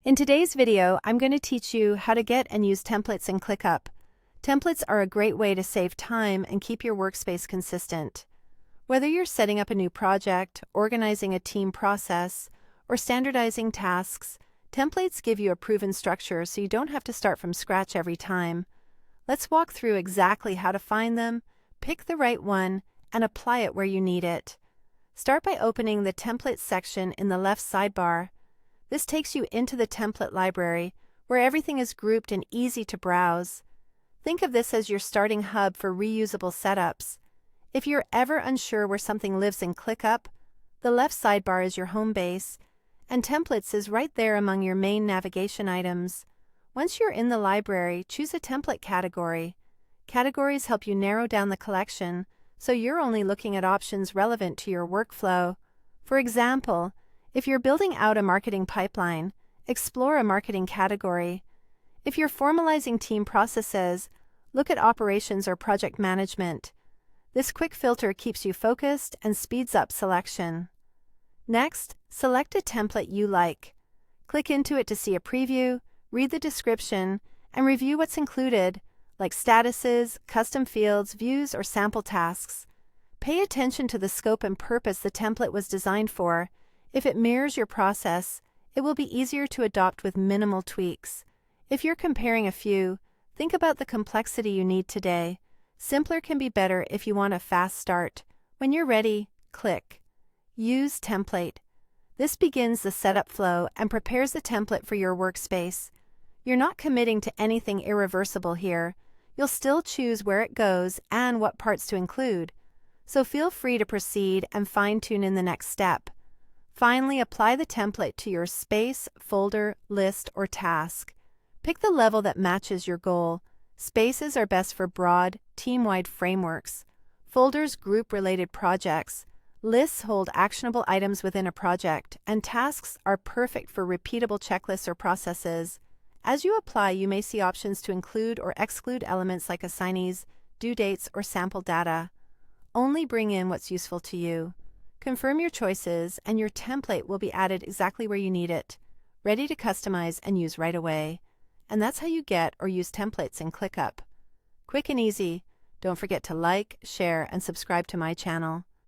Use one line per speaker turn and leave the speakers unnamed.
In today's video, I'm going to teach you how to get and use templates in ClickUp. Templates are a great way to save time and keep your workspace consistent. Whether you're setting up a new project, organizing a team process, or standardizing tasks, templates give you a proven structure so you don't have to start from scratch every time. Let's walk through exactly how to find them, pick the right one, and apply it where you need it. Start by opening the Templates section in the left sidebar. This takes you into the template library, where everything is grouped and easy to browse. Think of this as your starting hub for reusable setups. If you're ever unsure where something lives in ClickUp, the left sidebar is your home base, and Templates is right there among your main navigation items. Once you're in the library, choose a template category. Categories help you narrow down the collection, so you're only looking at options relevant to your workflow. For example, if you're building out a marketing pipeline, explore a marketing category. If you're formalizing team processes, look at operations or project management. This quick filter keeps you focused and speeds up selection. Next, select a template you like. Click into it to see a preview, read the description, and review what's included, like statuses, custom fields, views, or sample tasks. Pay attention to the scope and purpose the template was designed for. If it mirrors your process, it will be easier to adopt with minimal tweaks. If you're comparing a few, think about the complexity you need today. Simpler can be better if you want a fast start. When you're ready, click Use Template. This begins the setup flow and prepares the template for your workspace. You're not committing to anything irreversible here. You'll still choose where it goes and what parts to include. So feel free to proceed and fine-tune in the next step. Finally, apply the template to your space, folder, list, or task. Pick the level that matches your goal. Spaces are best for broad, team-wide frameworks. Folders group related projects. Lists hold actionable items within a project, and tasks are perfect for repeatable checklists or processes. As you apply, you may see options to include or exclude elements like assignees, due dates, or sample data. Only bring in what's useful to you. Confirm your choices, and your template will be added exactly where you need it, ready to customize and use right away. And that's how you get or use templates in ClickUp. Quick and easy. Don't forget to like, share, and subscribe to my channel.